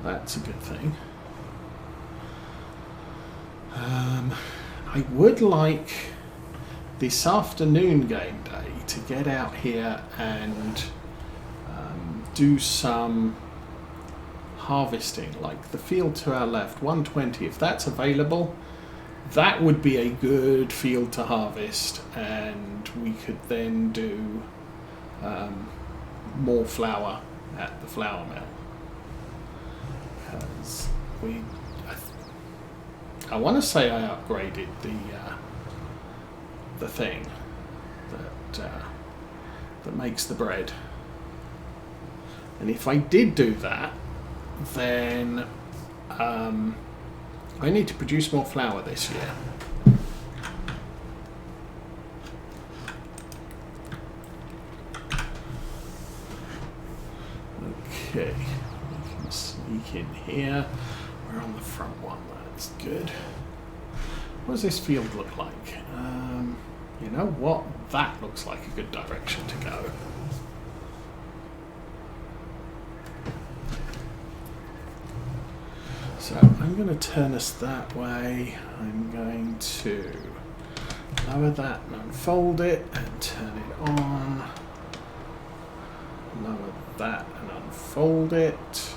That's a good thing. I would like this afternoon game day to get out here and do some harvesting, like the field to our left, 120. If that's available, that would be a good field to harvest, and we could then do more flour at the flour mill. Because I want to say I upgraded the thing that makes the bread, and if I did do that, then I need to produce more flour this year. Okay, we can sneak in here. We're on the front one, that's good. What does this field look like? You know what? That looks like a good direction to go. So I'm going to turn us that way. I'm going to lower that and unfold it and turn it on. Lower that and unfold it.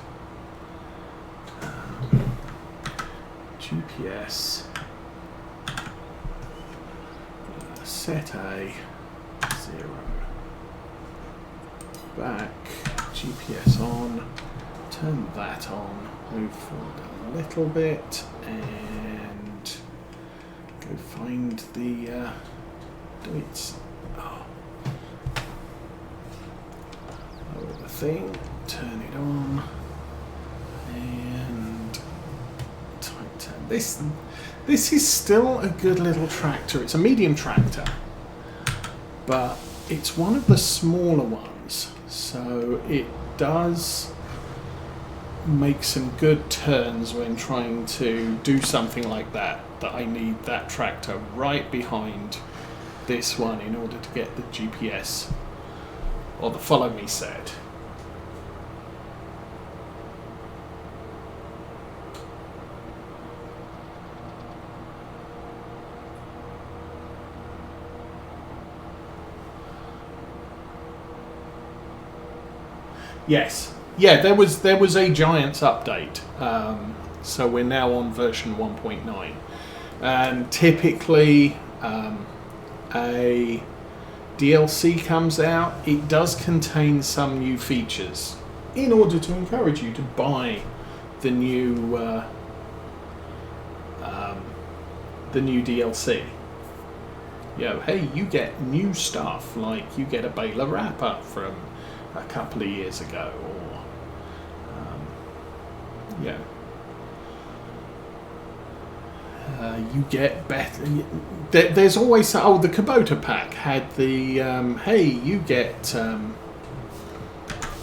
GPS. Set A 0. Back. GPS on. Turn that on. Move forward a little bit and go find the lower the thing, turn it on, and tight turn. This is still a good little tractor. It's a medium tractor, but it's one of the smaller ones, so it does make some good turns when trying to do something like that I need that tractor right behind this one in order to get the GPS or the follow me set. Yes. Yeah, there was a Giants update, so we're now on version 1.9, and typically a DLC comes out. It does contain some new features in order to encourage you to buy the new DLC. Hey, you get new stuff, like you get a baler wrapper from a couple of years ago, or you get better. There's always the Kubota pack had the hey, you get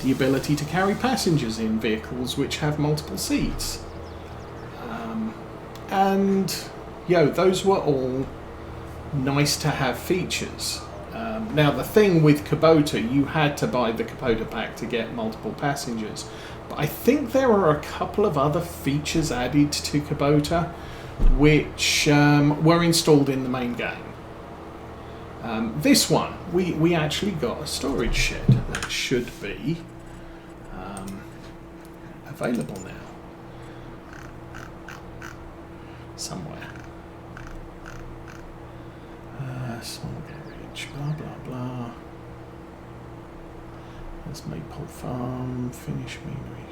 the ability to carry passengers in vehicles which have multiple seats, and those were all nice to have features. Now the thing with Kubota, you had to buy the Kubota pack to get multiple passengers. But I think there are a couple of other features added to Kubota which were installed in the main game. This one, we actually got a storage shed that should be available now. Somewhere. Small garage, blah blah blah. There's Maypole Farm, Finnish Meanery.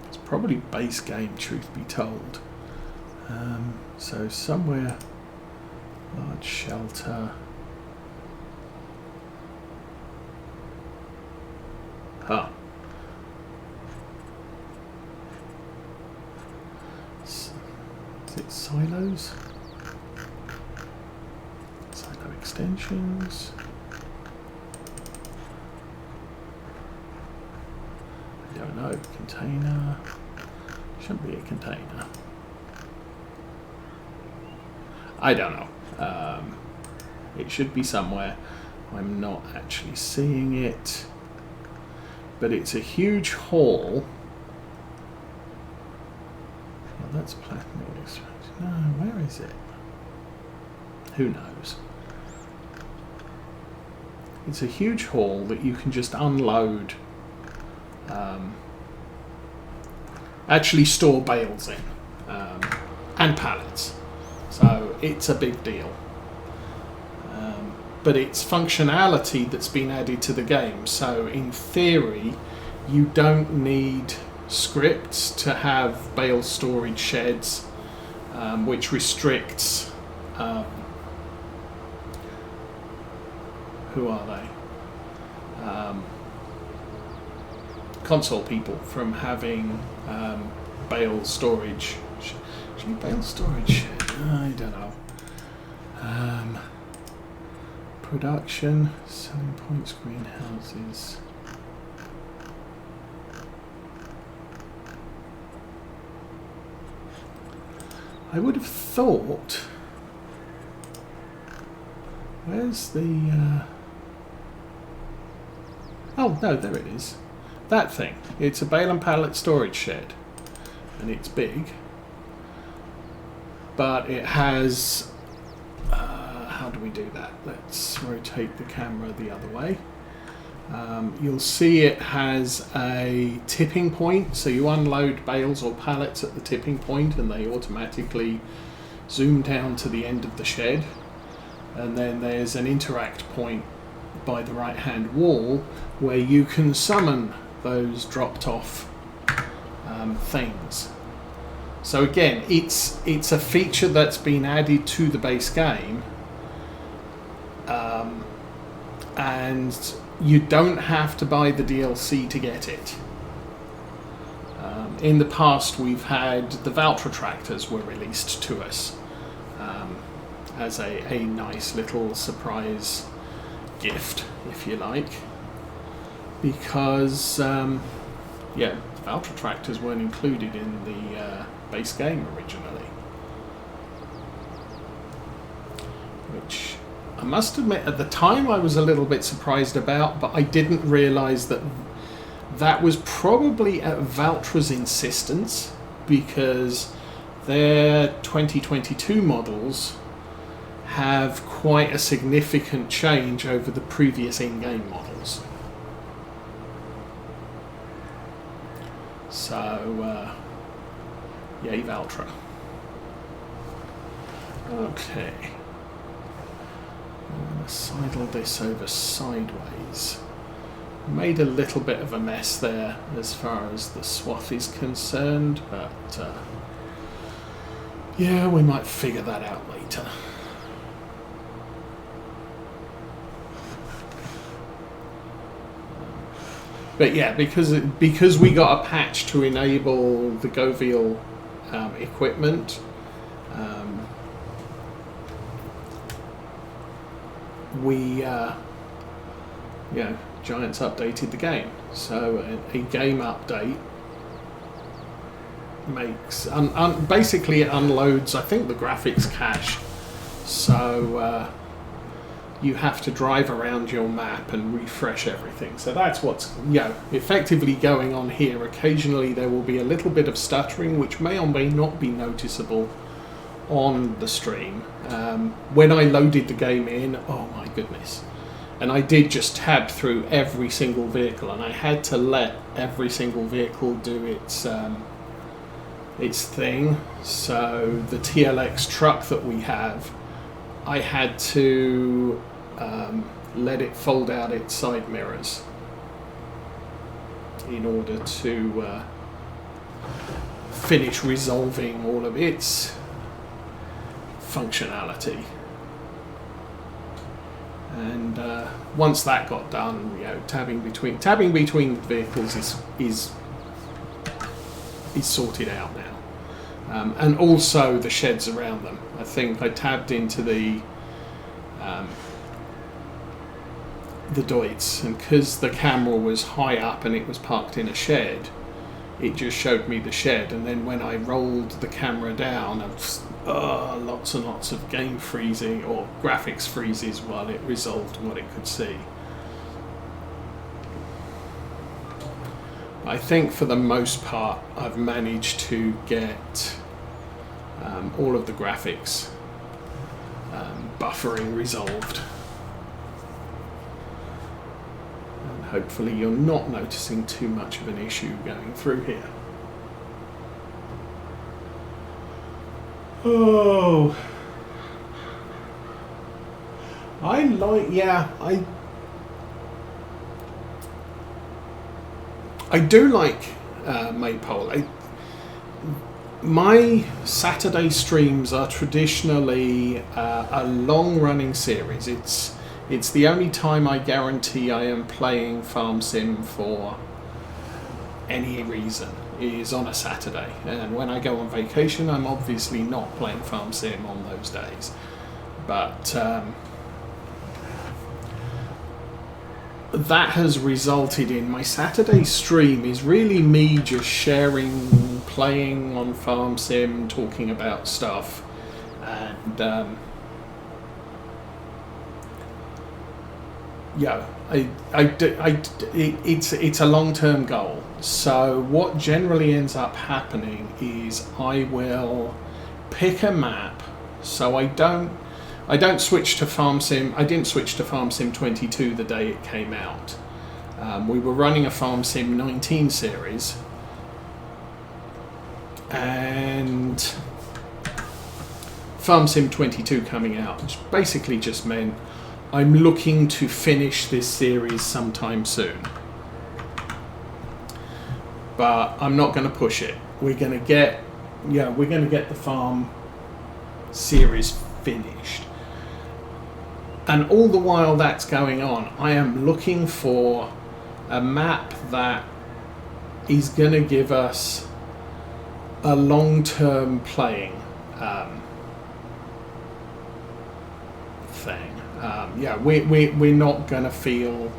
It's probably base game, truth be told. So somewhere, large shelter. Huh. Is it silos? Silo extensions. I don't know. Container. Shouldn't be a container. I don't know. It should be somewhere. I'm not actually seeing it. But it's a huge hall pallets, plastic. No, where is it? Who knows? It's a huge hall that you can just unload, actually store bales in, and pallets. So it's a big deal. But it's functionality that's been added to the game. So in theory, you don't need scripts to have bale storage sheds, which restricts who are they? Console people from having bale storage. Actually, bale storage shed? I don't know. Production, selling points, greenhouses. I would have thought. Where's the? Oh no, there it is. That thing. It's a bale and pallet storage shed, and it's big. But it has. How do we do that? Let's rotate the camera the other way. You'll see it has a tipping point, so you unload bales or pallets at the tipping point and they automatically zoom down to the end of the shed. And then there's an interact point by the right hand wall where you can summon those dropped off things. So again, it's a feature that's been added to the base game, and you don't have to buy the DLC to get it. In the past, we've had the Valtra tractors were released to us as a nice little surprise gift, if you like, because yeah, Valtra tractors weren't included in the base game originally, which I must admit at the time I was a little bit surprised about, but I didn't realise that that was probably at Valtra's insistence, because their 2022 models have quite a significant change over the previous in-game models. So, yay Valtra. Okay. I'm going to sidle this over sideways. Made a little bit of a mess there as far as the swath is concerned, but yeah, we might figure that out later. But yeah, because we got a patch to enable the Govial equipment, we Giants updated the game. So a game update makes basically it unloads, I think, the graphics cache. So you have to drive around your map and refresh everything. So that's what's effectively going on here. Occasionally there will be a little bit of stuttering, which may or may not be noticeable on the stream. When I loaded the game in, oh my goodness. And I did just tab through every single vehicle, and I had to let every single vehicle do its thing. So the TLX truck that we have, I had to let it fold out its side mirrors in order to finish resolving all of its functionality. And once that got done, tabbing between vehicles is sorted out now, and also the sheds around them. I think I tabbed into the Deutz, and because the camera was high up and it was parked in a shed, it just showed me the shed. And then when I rolled the camera down, lots and lots of game freezing or graphics freezes while it resolved what it could see. I think for the most part I've managed to get all of the graphics buffering resolved. And hopefully you're not noticing too much of an issue going through here. Oh, I do like Maypole. My Saturday streams are traditionally a long-running series. It's the only time I guarantee I am playing Farm Sim for any reason is on a Saturday. And when I go on vacation, I'm obviously not playing Farm Sim on those days. But that has resulted in my Saturday stream is really me just sharing, playing on Farm Sim, talking about stuff, and it's a long-term goal. So what generally ends up happening is I will pick a map. So I don't switch to Farm Sim. I didn't switch to Farm Sim 22 the day it came out. We were running a Farm Sim 19 series, and Farm Sim 22 coming out, which basically just meant I'm looking to finish this series sometime soon. But I'm not going to push it. We're going to get the farm series finished. And all the while that's going on, I am looking for a map that is going to give us a long-term playing thing. We're not going to feel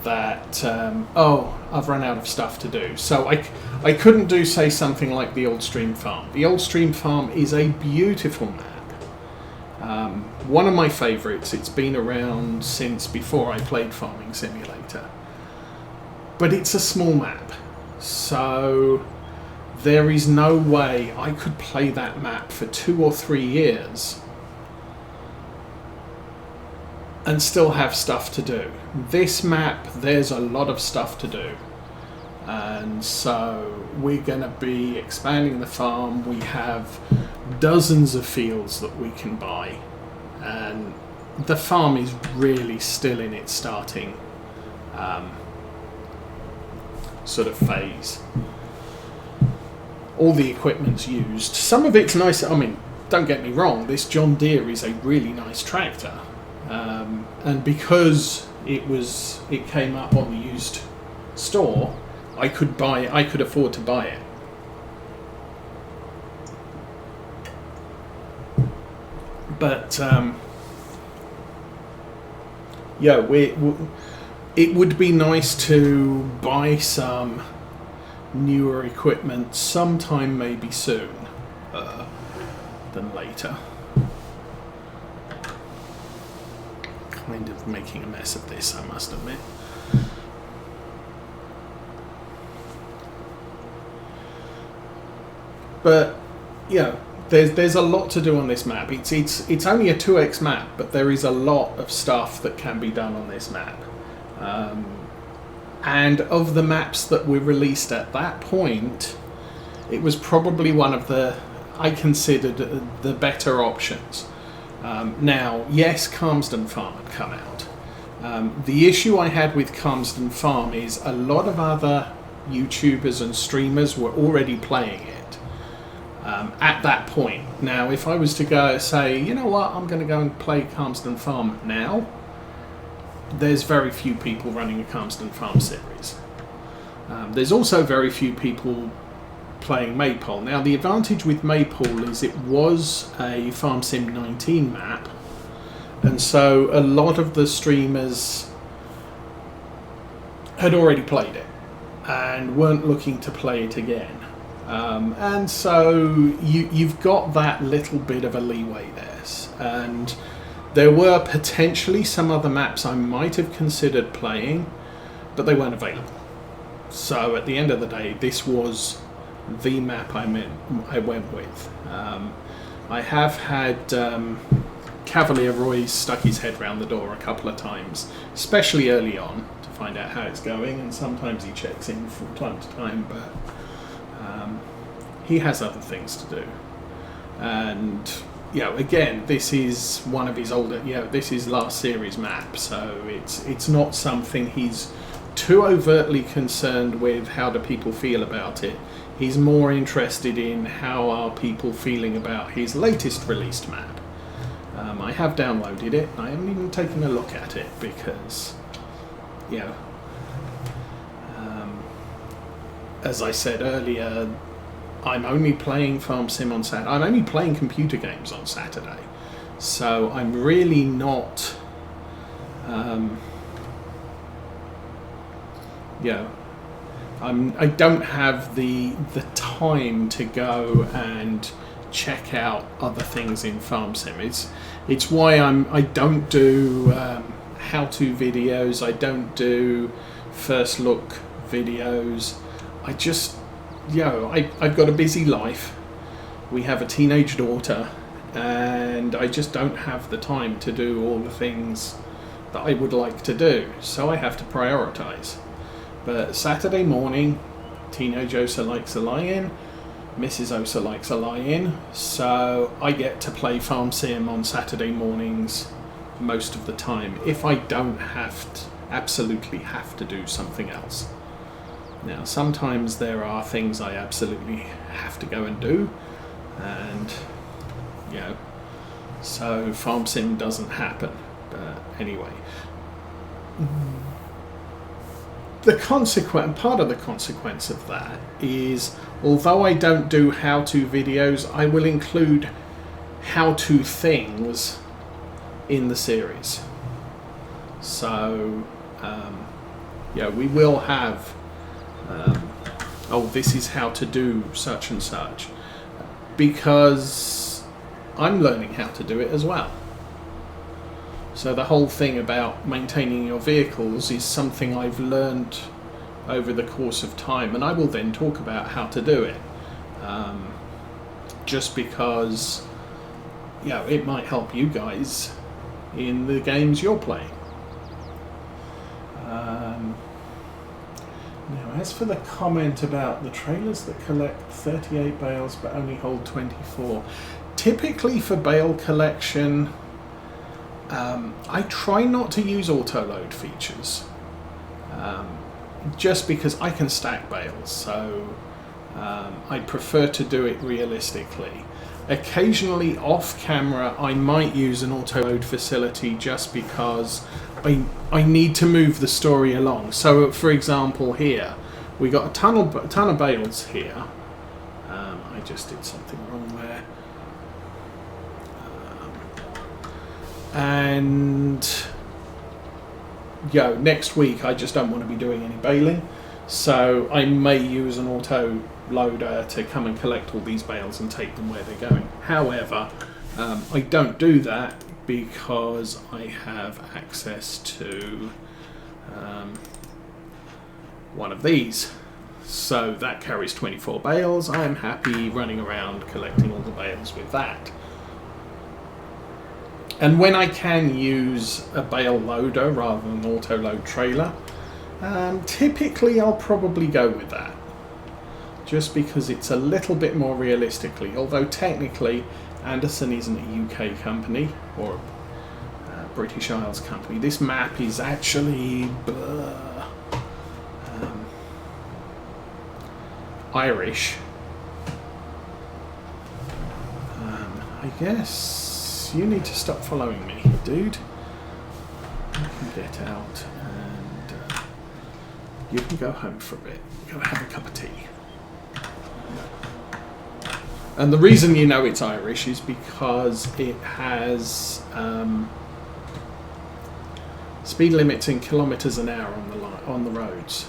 that, I've run out of stuff to do. So I couldn't do, say, something like the Old Stream Farm. The Old Stream Farm is a beautiful map. One of my favourites. It's been around since before I played Farming Simulator. But it's a small map. So there is no way I could play that map for 2 or 3 years and still have stuff to do. This map, there's a lot of stuff to do. And so we're going to be expanding the farm. We have dozens of fields that we can buy. And the farm is really still in its starting sort of phase. All the equipment's used. Some of it's nice. I mean, don't get me wrong, this John Deere is a really nice tractor. And because it came up on the used store, I could afford to buy it. But it would be nice to buy some newer equipment sometime, maybe soon, than later. Kind of making a mess of this, I must admit. But yeah, there's a lot to do on this map. It's only a 2x map, but there is a lot of stuff that can be done on this map. And of the maps that were released at that point, it was probably one of I considered the better options. Now, yes, Calmsden Farm had come out. The issue I had with Calmsden Farm is a lot of other YouTubers and streamers were already playing it at that point. Now, if I was to go say, you know what, I'm going to go and play Calmsden Farm now, there's very few people running a Calmsden Farm series. There's also very few people playing Maypole. Now, the advantage with Maypole is it was a Farm Sim 19 map, and so a lot of the streamers had already played it and weren't looking to play it again. And so you've got that little bit of a leeway there. And there were potentially some other maps I might have considered playing, but they weren't available. So at the end of the day, this was the map I went with. I have had Cavalier Roy stuck his head round the door a couple of times, especially early on, to find out how it's going, and sometimes he checks in from time to time, but he has other things to do. And again, this is one of his older, this is last series map, so it's not something he's too overtly concerned with. How do people feel about it? He's more interested in how are people feeling about his latest released map. I have downloaded it. I haven't even taken a look at it because, as I said earlier, I'm only playing Farm Sim on Saturday. I'm only playing computer games on Saturday, so I'm really not. I don't have the time to go and check out other things in Farm Sim. It's why I don't do how-to videos. I don't do first look videos. I just, I've got a busy life. We have a teenage daughter, and I just don't have the time to do all the things that I would like to do. So I have to prioritize. But Saturday morning, teenage Osa likes a lie-in, Mrs. Osa likes a lie-in, so I get to play Farm Sim on Saturday mornings most of the time, if I don't absolutely have to do something else. Now, sometimes there are things I absolutely have to go and do, and, so Farm Sim doesn't happen. But anyway. Part of the consequence of that is, although I don't do how-to videos, I will include how-to things in the series. So, we will have, this is how to do such and such, because I'm learning how to do it as well. So the whole thing about maintaining your vehicles is something I've learned over the course of time, and I will then talk about how to do it. Just because, it might help you guys in the games you're playing. Now, as for the comment about the trailers that collect 38 bales but only hold 24, typically for bale collection, I try not to use auto-load features, just because I can stack bales, so I prefer to do it realistically. Occasionally off camera I might use an auto-load facility just because I need to move the story along. So for example here, we got a ton of bales here. I just did something wrong there. And next week I just don't want to be doing any baling, so I may use an auto loader to come and collect all these bales and take them where they're going. However, I don't do that because I have access to one of these, so that carries 24 bales. I am happy running around collecting all the bales with that. And when I can use a bale loader rather than an auto-load trailer, typically I'll probably go with that. Just because it's a little bit more realistically, although technically Anderson isn't a UK company or a British Isles company. This map is actually Irish. I guess you need to stop following me, dude. You can get out and you can go home for a bit. Go have a cup of tea. And the reason you know it's Irish is because it has speed limits in kilometres an hour on the roads.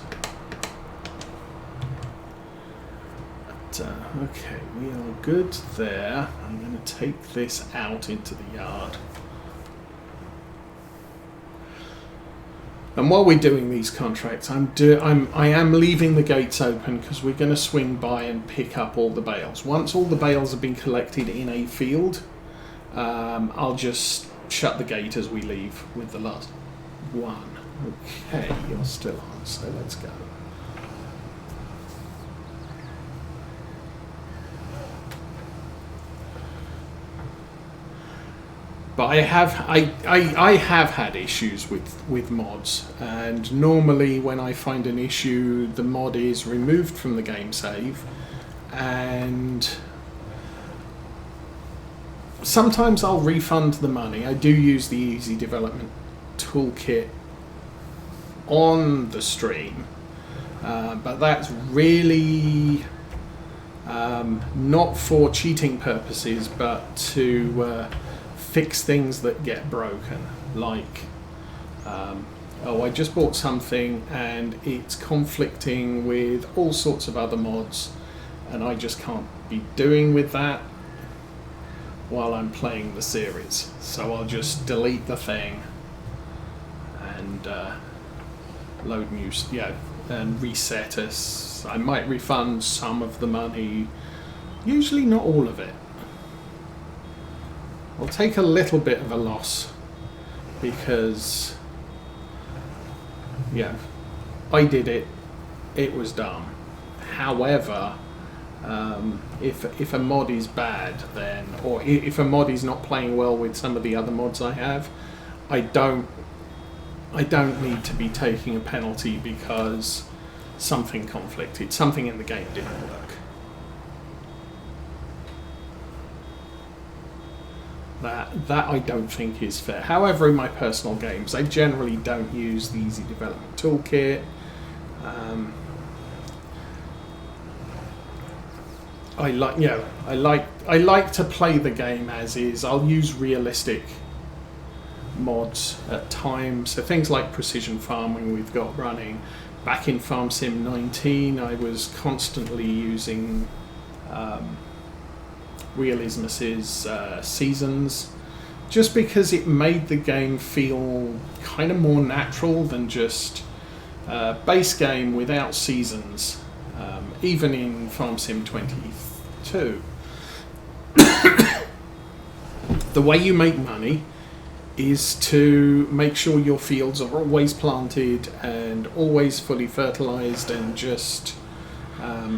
Okay, we are good there. I'm going to take this out into the yard. And while we're doing these contracts, I am leaving the gates open because we're going to swing by and pick up all the bales. Once all the bales have been collected in a field, I'll just shut the gate as we leave with the last one. Okay, you're still on, so let's go. But I have had issues with mods, and normally when I find an issue, the mod is removed from the game save, and sometimes I'll refund the money. I do use the Easy Development Toolkit on the stream, but that's really not for cheating purposes, but to fix things that get broken, like oh, I just bought something and it's conflicting with all sorts of other mods and I just can't be doing with that while I'm playing the series, so I'll just delete the thing and load new, and reset us. I might refund some of the money, usually not all of it. I'll take a little bit of a loss because, I did it. It was dumb. However, if a mod is bad, then, or if a mod is not playing well with some of the other mods I have, I don't need to be taking a penalty because something conflicted, something in the game didn't work. That I don't think is fair. However, in my personal games, I generally don't use the Easy Development Toolkit. I like to play the game as is. I'll use realistic mods at times. So things like precision farming we've got running. Back in Farm Sim 19, I was constantly using Realismus's seasons, just because it made the game feel kind of more natural than just base game without seasons. Even in Farm Sim 22, the way you make money is to make sure your fields are always planted and always fully fertilized, and just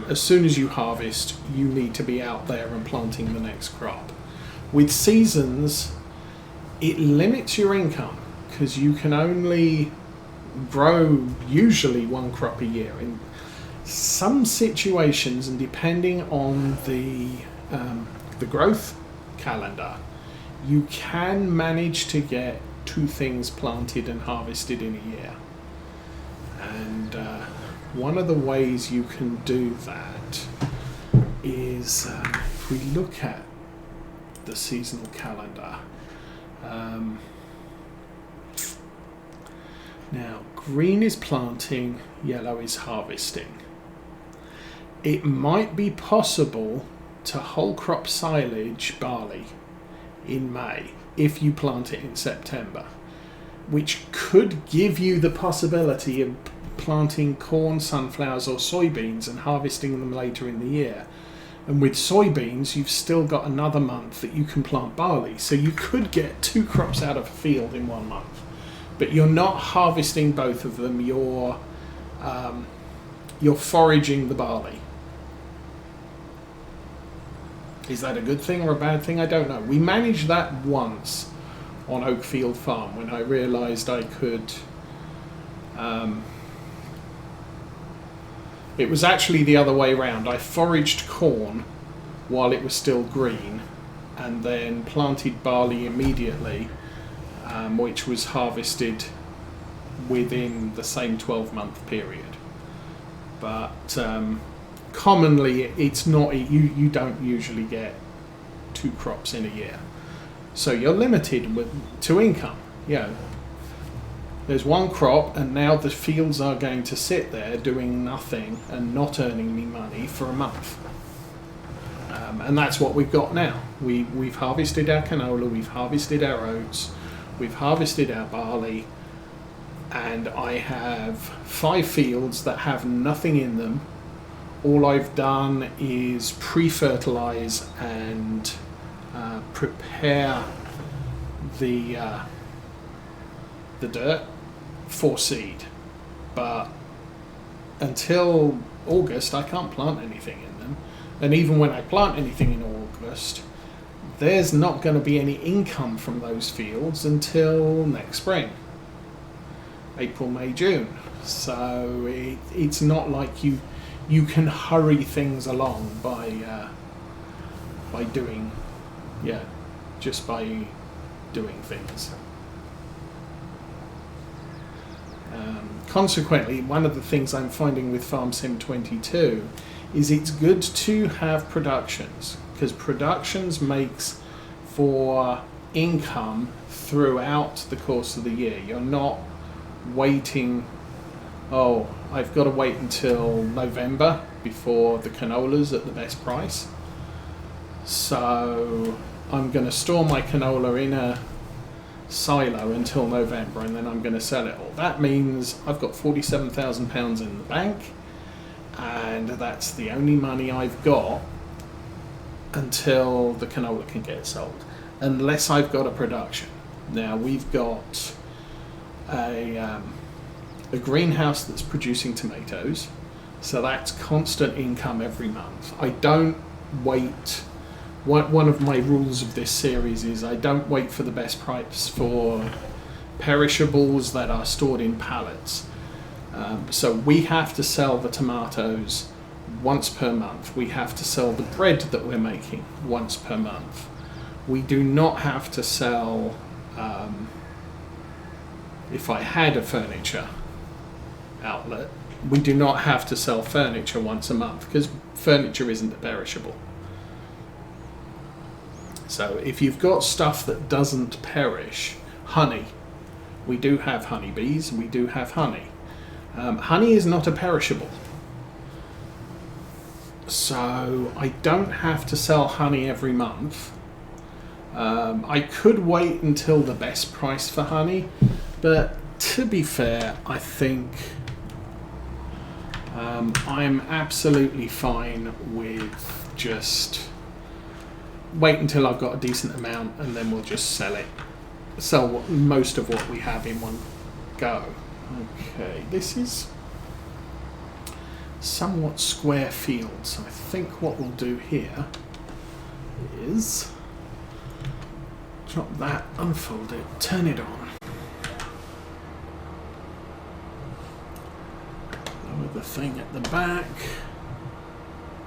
as soon as you harvest, you need to be out there and planting the next crop. With seasons, it limits your income because you can only grow usually one crop a year. In some situations, and depending on the growth calendar, you can manage to get 2 things planted and harvested in a year. And one of the ways you can do that is if we look at the seasonal calendar. Now, green is planting, yellow is harvesting. It might be possible to whole crop silage barley in May if you plant it in September, which could give you the possibility of planting corn, sunflowers or soybeans and harvesting them later in the year. And with soybeans, you've still got another month that you can plant barley, so you could get 2 crops out of a field in 1 month, but you're not harvesting both of them. You're foraging the barley. Is that a good thing or a bad thing? I don't know. We managed that once on Oakfield Farm when I realised I could. It was actually the other way around. I foraged corn while it was still green and then planted barley immediately, which was harvested within the same 12-month period. But commonly it's not, you don't usually get 2 crops in a year. So you're limited to income. There's 1 crop, and now the fields are going to sit there doing nothing and not earning me money for a month. And that's what we've got now. We've harvested our canola, we've harvested our oats, we've harvested our barley. and I have 5 fields that have nothing in them. All I've done is pre-fertilize and prepare the dirt for seed, but until August I can't plant anything in them, and even when I plant anything in August, there's not going to be any income from those fields until next spring, April, May, June. So it's not like you can hurry things along by doing, just by doing things. Consequently, one of the things I'm finding with FS22 is it's good to have productions, because productions makes for income throughout the course of the year. You're not waiting, oh, I've got to wait until November before the canola's at the best price, so I'm going to store my canola in a silo until November and then I'm going to sell it all. That means I've got £47,000 in the bank, and that's the only money I've got until the canola can get sold, unless I've got a production. Now we've got a greenhouse that's producing tomatoes, so that's constant income every month. I don't wait. One of my rules of this series is I don't wait for the best price for perishables that are stored in pallets. So we have to sell the tomatoes once per month. We have to sell the bread that we're making once per month. We do not have to sell, if I had a furniture outlet, we do not have to sell furniture once a month, because furniture isn't a perishable. So if you've got stuff that doesn't perish, honey, we do have honeybees, we do have honey. Honey is not a perishable. So I don't have to sell honey every month. I could wait until the best price for honey, but to be fair, I think I'm absolutely fine with just wait until I've got a decent amount and then we'll just sell most of what we have in one go. Okay, this is somewhat square field, so I think what we'll do here is drop that, unfold it, turn it on, lower the thing at the back.